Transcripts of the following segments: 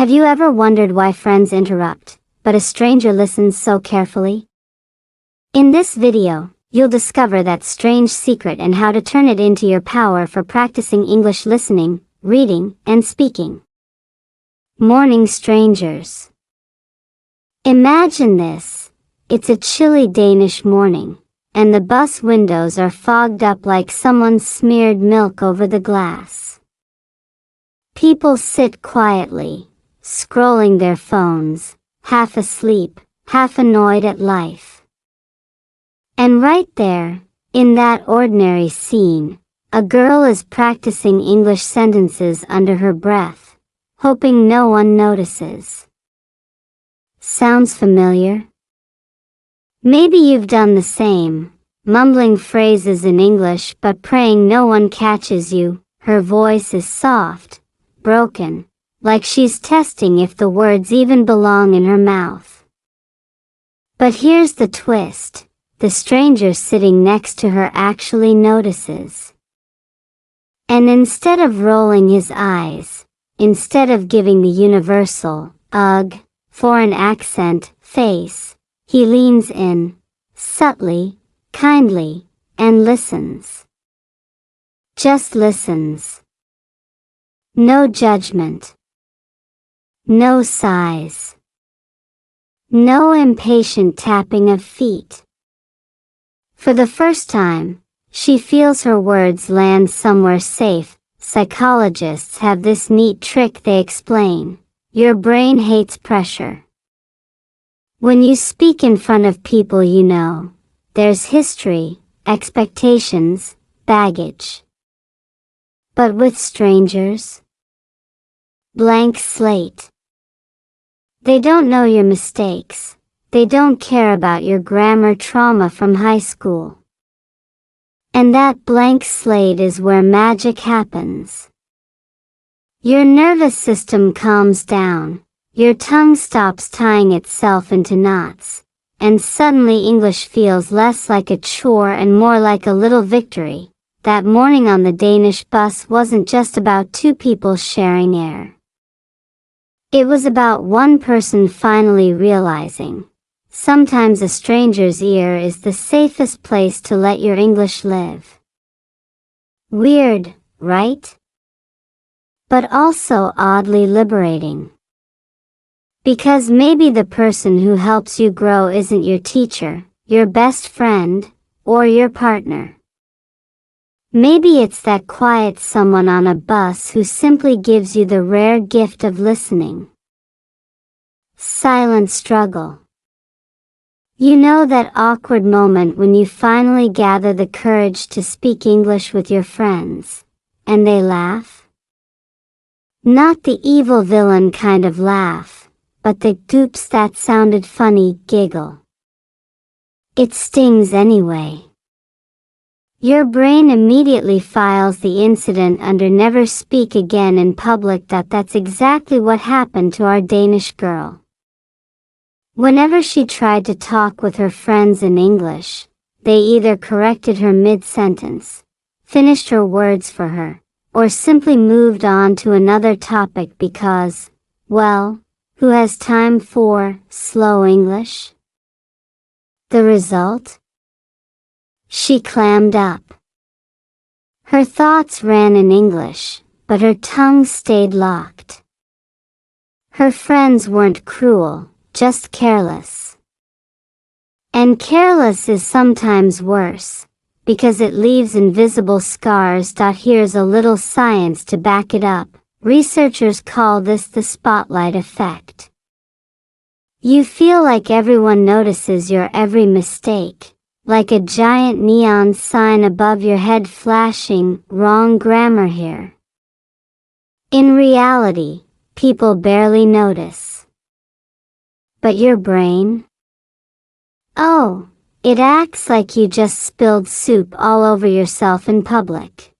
Have you ever wondered why friends interrupt, but a stranger listens so carefully? In this video, you'll discover that strange secret and how to turn it into your power for practicing English listening, reading, and speaking. Morning strangers. Imagine this. It's a chilly Danish morning, and the bus windows are fogged up like someone smeared milk over the glass. People sit quietly, scrolling their phones, half asleep, half annoyed at life. And right there, in that ordinary scene, a girl is practicing English sentences under her breath, hoping no one notices. Sounds familiar? Maybe you've done the same, mumbling phrases in English but praying no one catches you. Her voice is soft, broken, like she's testing if the words even belong in her mouth. But here's the twist. The stranger sitting next to her actually notices. And instead of rolling his eyes, instead of giving the universal, ugh, foreign accent, face, he leans in, subtly, kindly, and listens. Just listens. No judgment. No sighs. No impatient tapping of feet. For the first time, she feels her words land somewhere safe. Psychologists have this neat trick they explain. Your brain hates pressure. When you speak in front of people you know, there's history, expectations, baggage. But with strangers? Blank slate. They don't know your mistakes. They don't care about your grammar trauma from high school. And that blank slate is where magic happens. Your nervous system calms down, your tongue stops tying itself into knots, and suddenly English feels less like a chore and more like a little victory. That morning on the Danish bus wasn't just about two people sharing air. It was about one person finally realizing, sometimes a stranger's ear is the safest place to let your English live. Weird, right? But also oddly liberating. Because maybe the person who helps you grow isn't your teacher, your best friend, or your partner. Maybe it's that quiet someone on a bus who simply gives you the rare gift of listening. Silent struggle. You know that awkward moment when you finally gather the courage to speak English with your friends, and they laugh? Not the evil villain kind of laugh, but the "oops that sounded funny" giggle. It stings anyway. Your brain immediately files the incident under never speak again in public. That's exactly what happened to our Danish girl. Whenever she tried to talk with her friends in English, they either corrected her mid-sentence, finished her words for her, or simply moved on to another topic because, well, who has time for slow English? The result? She clammed up. Her thoughts ran in English, but her tongue stayed locked. Her friends weren't cruel, just careless. And careless is sometimes worse, because it leaves invisible scars. Here's a little science to back it up. Researchers call this the spotlight effect. You feel like everyone notices your every mistake, like a giant neon sign above your head flashing, "Wrong grammar here." In reality, people barely notice. But your brain? Oh, it acts like you just spilled soup all over yourself in public.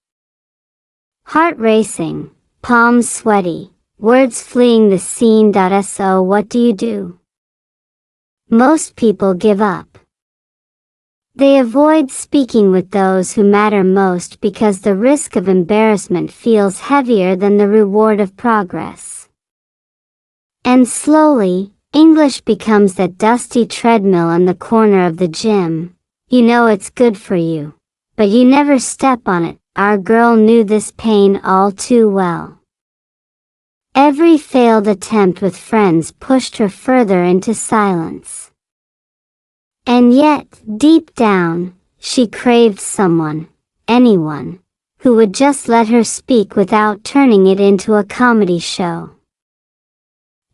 Heart racing, palms sweaty, words fleeing the scene. So what do? Most people give up. They avoid speaking with those who matter most because the risk of embarrassment feels heavier than the reward of progress. And slowly, English becomes that dusty treadmill in the corner of the gym. You know it's good for you, but you never step on it. Our girl knew this pain all too well. Every failed attempt with friends pushed her further into silence. And yet, deep down, she craved someone, anyone, who would just let her speak without turning it into a comedy show.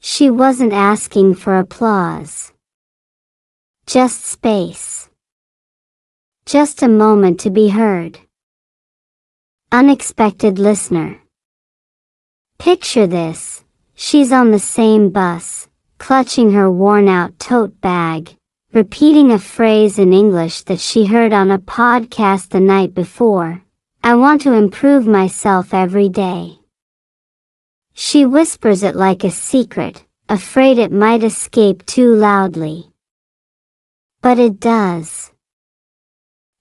She wasn't asking for applause. Just space. Just a moment to be heard. Unexpected listener. Picture this. She's on the same bus, clutching her worn-out tote bag, repeating a phrase in English that she heard on a podcast the night before. I want to improve myself every day. She whispers it like a secret, afraid it might escape too loudly. But it does.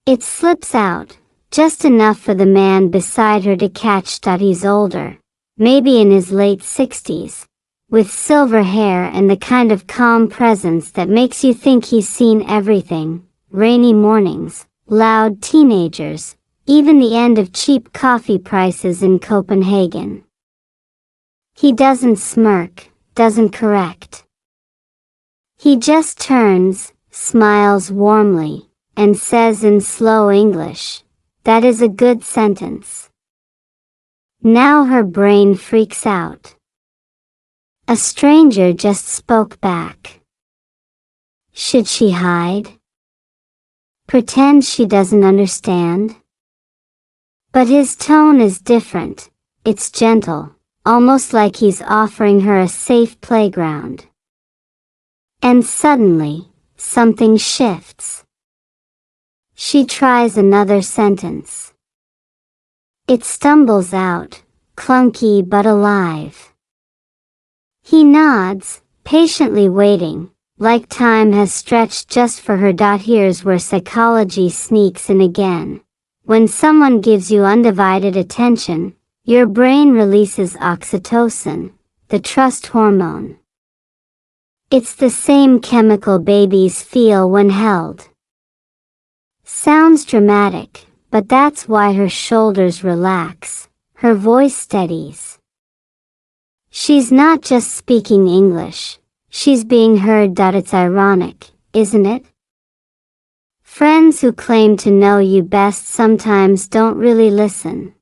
It slips out, just enough for the man beside her to catch that he's older, maybe in his late 60s, with silver hair and the kind of calm presence that makes you think he's seen everything: rainy mornings, loud teenagers, even the end of cheap coffee prices in Copenhagen. He doesn't smirk, doesn't correct. He just turns, smiles warmly, and says in slow English, "That is a good sentence." Now her brain freaks out. A stranger just spoke back. Should she hide? Pretend she doesn't understand? But his tone is different. It's gentle, almost like he's offering her a safe playground. And suddenly, something shifts. She tries another sentence. It stumbles out, clunky but alive. He nods, patiently waiting, like time has stretched just for her. Here's where psychology sneaks in again. When someone gives you undivided attention, your brain releases oxytocin, the trust hormone. It's the same chemical babies feel when held. Sounds dramatic, but that's why her shoulders relax, her voice steadies. She's not just speaking English, she's being heard. It's ironic, isn't it? Friends who claim to know you best sometimes don't really listen.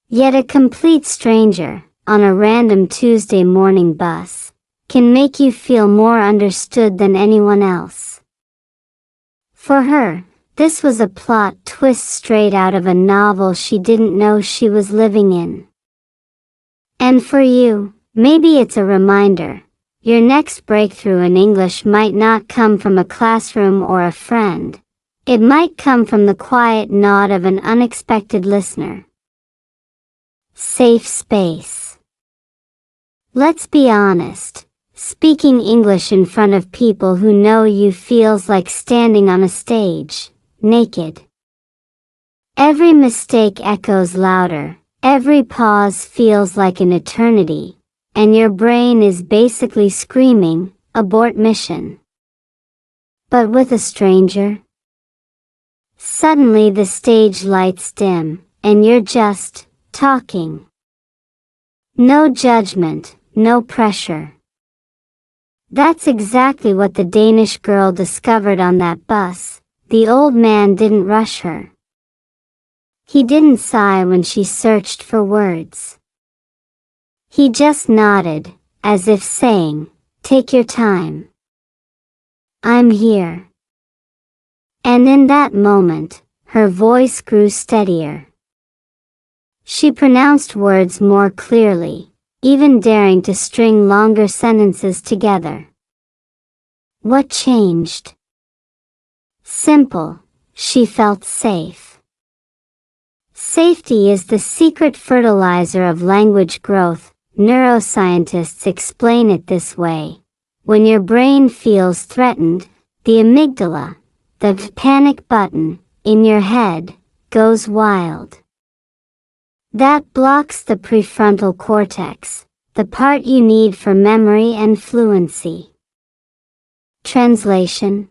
Yet a complete stranger, on a random Tuesday morning bus, can make you feel more understood than anyone else. For her, this was a plot twist straight out of a novel she didn't know she was living in. And for you, maybe it's a reminder. Your next breakthrough in English might not come from a classroom or a friend. It might come from the quiet nod of an unexpected listener. Safe space. Let's be honest. Speaking English in front of people who know you feels like standing on a stage, naked. Every mistake echoes louder, every pause feels like an eternity, and your brain is basically screaming, abort mission. But with a stranger, suddenly the stage lights dim, and you're just talking. No judgment, no pressure. That's exactly what the Danish girl discovered on that bus. The old man didn't rush her. He didn't sigh when she searched for words. He just nodded, as if saying, "Take your time. I'm here." And in that moment, her voice grew steadier. She pronounced words more clearly, even daring to string longer sentences together. What changed? Simple. She felt safe. Safety is the secret fertilizer of language growth. Neuroscientists explain it this way. When your brain feels threatened, the amygdala, the panic button, in your head, goes wild. That blocks the prefrontal cortex, the part you need for memory and fluency. Translation: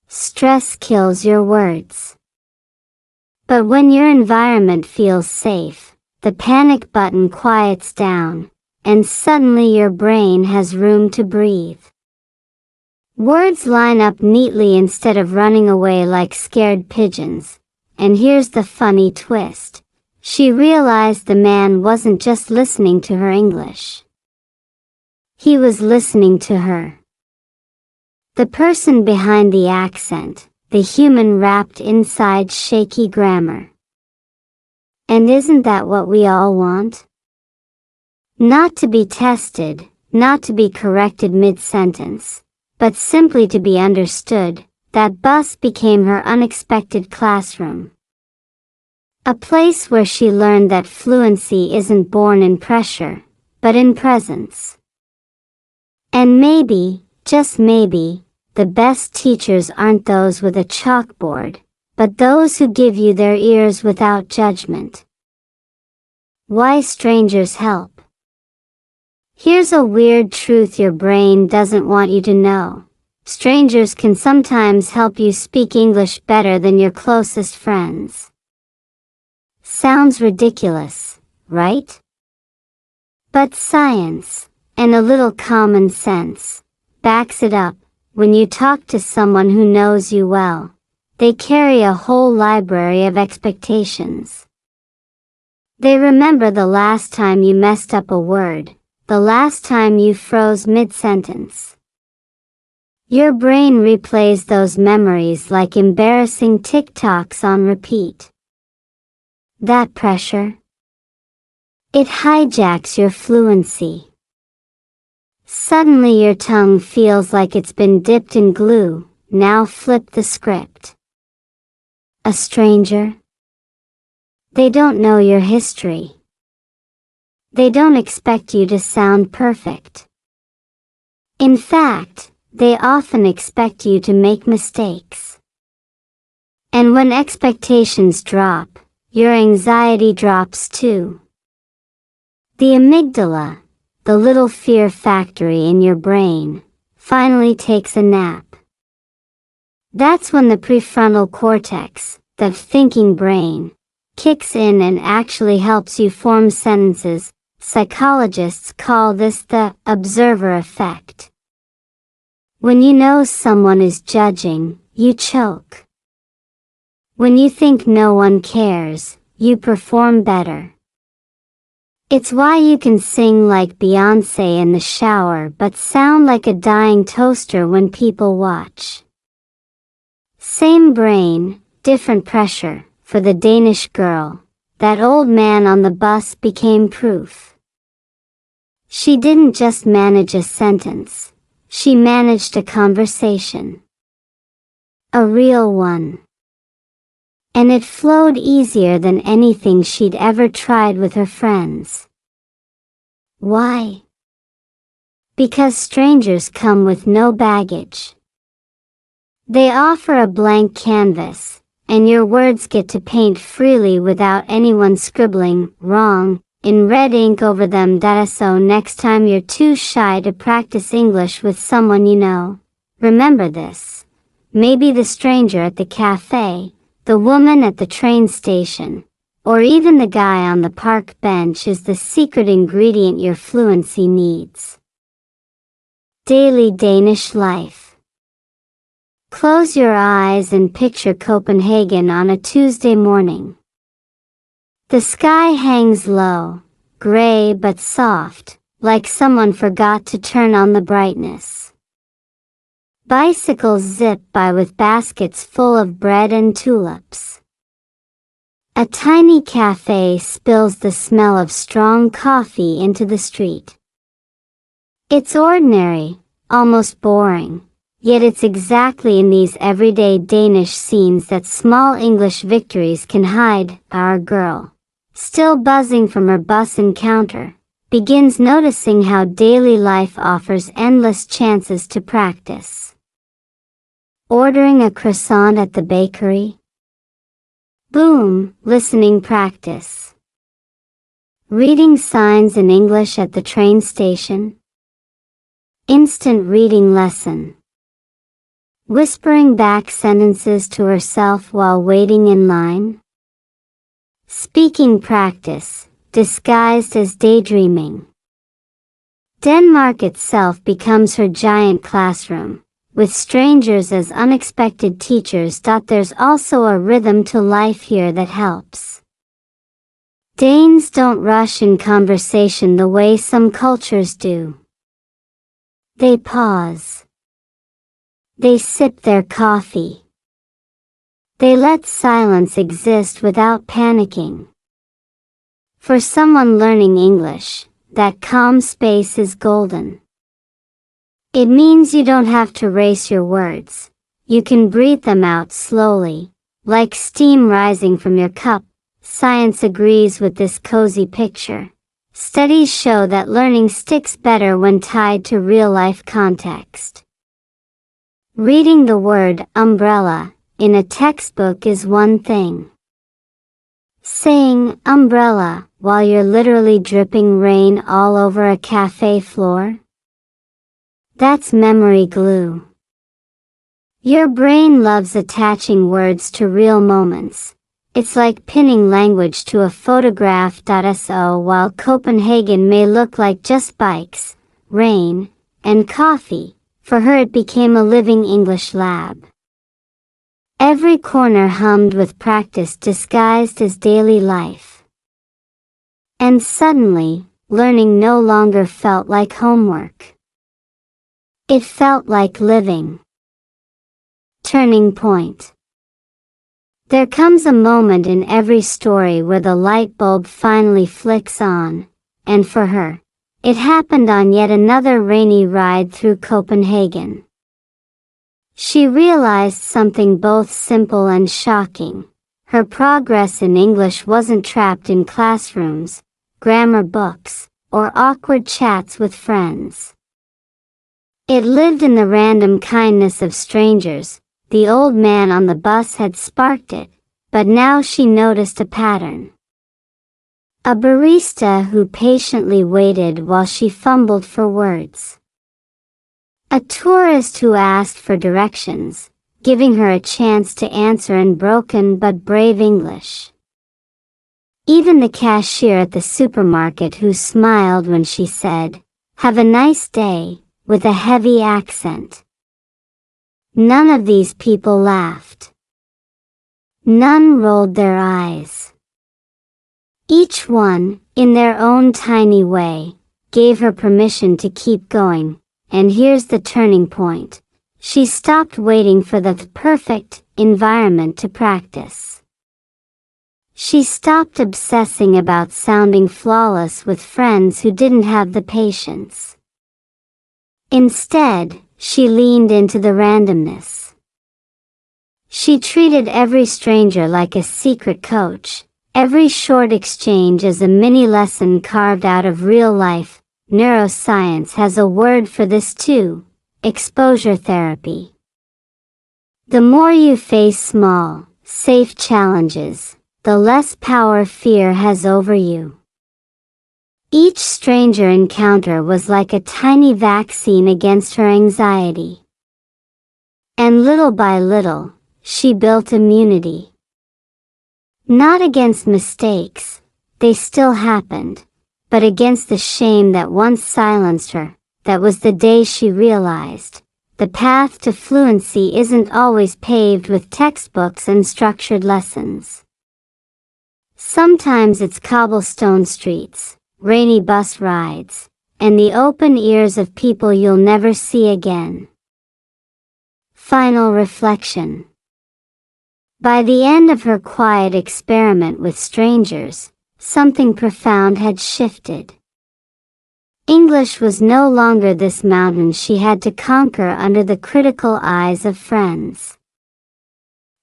stress kills your words. But when your environment feels safe, the panic button quiets down, and suddenly your brain has room to breathe. Words line up neatly instead of running away like scared pigeons. And here's the funny twist. She realized the man wasn't just listening to her English. He was listening to her. The person behind the accent, the human wrapped inside shaky grammar. And isn't that what we all want? Not to be tested, not to be corrected mid-sentence, but simply to be understood. That bus became her unexpected classroom. A place where she learned that fluency isn't born in pressure, but in presence. And maybe, just maybe, the best teachers aren't those with a chalkboard, but those who give you their ears without judgment. Why strangers help? Here's a weird truth your brain doesn't want you to know. Strangers can sometimes help you speak English better than your closest friends. Sounds ridiculous, right? But science, and a little common sense, backs it up. When you talk to someone who knows you well, they carry a whole library of expectations. They remember the last time you messed up a word, the last time you froze mid-sentence. Your brain replays those memories like embarrassing TikToks on repeat. That pressure, it hijacks your fluency. Suddenly your tongue feels like it's been dipped in glue. Now flip the script. A stranger? They don't know your history. They don't expect you to sound perfect. In fact, they often expect you to make mistakes. And when expectations drop, your anxiety drops too. The amygdala, the little fear factory in your brain, finally takes a nap. That's when the prefrontal cortex, the thinking brain, kicks in and actually helps you form sentences. Psychologists call this the observer effect. When you know someone is judging, you choke. When you think no one cares, you perform better. It's why you can sing like Beyoncé in the shower but sound like a dying toaster when people watch. Same brain, different pressure. For the Danish girl, that old man on the bus became proof. She didn't just manage a sentence. She managed a conversation. A real one. And it flowed easier than anything she'd ever tried with her friends. Why? Because strangers come with no baggage. They offer a blank canvas, and your words get to paint freely without anyone scribbling wrong in red ink over them. So next time you're too shy to practice English with someone you know, remember this. Maybe the stranger at the cafe, the woman at the train station, or even the guy on the park bench is the secret ingredient your fluency needs. Daily Danish life. Close your eyes and picture Copenhagen on a Tuesday morning. The sky hangs low, gray but soft, like someone forgot to turn on the brightness. Bicycles zip by with baskets full of bread and tulips. A tiny cafe spills the smell of strong coffee into the street. It's ordinary, almost boring. Yet it's exactly in these everyday Danish scenes that small English victories can hide. Our girl, still buzzing from her bus encounter, begins noticing how daily life offers endless chances to practice. Ordering a croissant at the bakery? Boom, listening practice. Reading signs in English at the train station. Instant reading lesson. Whispering back sentences to herself while waiting in line. Speaking practice, disguised as daydreaming. Denmark itself becomes her giant classroom, with strangers as unexpected teachers. There's also a rhythm to life here that helps. Danes don't rush in conversation the way some cultures do. They pause. They sip their coffee. They let silence exist without panicking. For someone learning English, that calm space is golden. It means you don't have to race your words. You can breathe them out slowly, like steam rising from your cup. Science agrees with this cozy picture. Studies show that learning sticks better when tied to real-life context. Reading the word umbrella in a textbook is one thing. Saying umbrella while you're literally dripping rain all over a cafe floor? That's memory glue. Your brain loves attaching words to real moments. It's like pinning language to a photograph. So while Copenhagen may look like just bikes, rain, and coffee, for her it became a living English lab. Every corner hummed with practice disguised as daily life. And suddenly, learning no longer felt like homework. It felt like living. Turning point. There comes a moment in every story where the light bulb finally flicks on, and for her, it happened on yet another rainy ride through Copenhagen. She realized something both simple and shocking. Her progress in English wasn't trapped in classrooms, grammar books, or awkward chats with friends. It lived in the random kindness of strangers. The old man on the bus had sparked it, but now she noticed a pattern. A barista who patiently waited while she fumbled for words. A tourist who asked for directions, giving her a chance to answer in broken but brave English. Even the cashier at the supermarket who smiled when she said, "Have a nice day," with a heavy accent. None of these people laughed. None rolled their eyes. Each one, in their own tiny way, gave her permission to keep going. And here's the turning point. She stopped waiting for the perfect environment to practice. She stopped obsessing about sounding flawless with friends who didn't have the patience. Instead, she leaned into the randomness. She treated every stranger like a secret coach, every short exchange as a mini lesson carved out of real life. Neuroscience has a word for this too: exposure therapy. The more you face small, safe challenges, the less power fear has over you. Each stranger encounter was like a tiny vaccine against her anxiety. And little by little, she built immunity. Not against mistakes, they still happened, but against the shame that once silenced her. That was the day she realized, the path to fluency isn't always paved with textbooks and structured lessons. Sometimes it's cobblestone streets, rainy bus rides, and the open ears of people you'll never see again. Final reflection. By the end of her quiet experiment with strangers, something profound had shifted. English was no longer this mountain she had to conquer under the critical eyes of friends.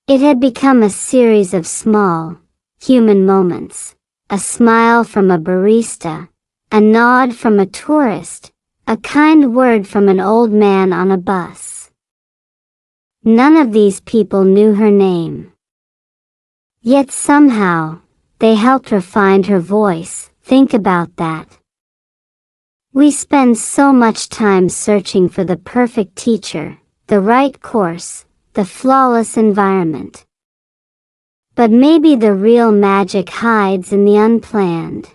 It had become a series of small, human moments, a smile from a barista, a nod from a tourist, a kind word from an old man on a bus. None of these people knew her name. Yet somehow, they helped her find her voice, Think about that. We spend so much time searching for the perfect teacher, the right course, the flawless environment. But maybe the real magic hides in the unplanned.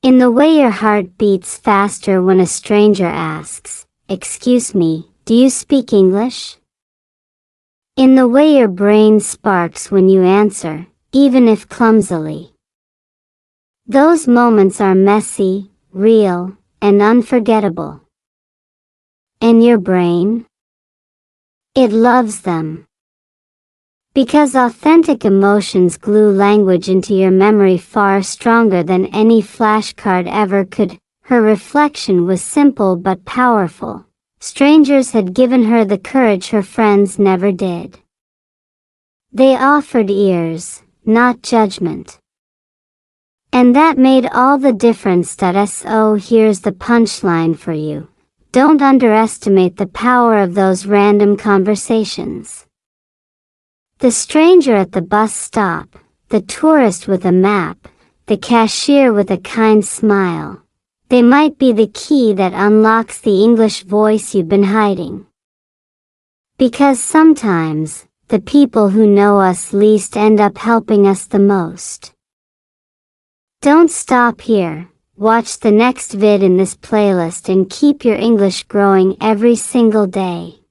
In the way your heart beats faster when a stranger asks, "Excuse me, do you speak English?" In the way your brain sparks when you answer, even if clumsily. Those moments are messy, real, and unforgettable. And your brain? It loves them. Because authentic emotions glue language into your memory far stronger than any flashcard ever could. Her reflection was simple but powerful. Strangers had given her the courage her friends never did. They offered ears, not judgment. And that made all the difference. So here's the punchline for you. Don't underestimate the power of those random conversations. The stranger at the bus stop, the tourist with a map, the cashier with a kind smile. They might be the key that unlocks the English voice you've been hiding. Because sometimes, the people who know us least end up helping us the most. Don't stop here. Watch the next vid in this playlist and keep your English growing every single day.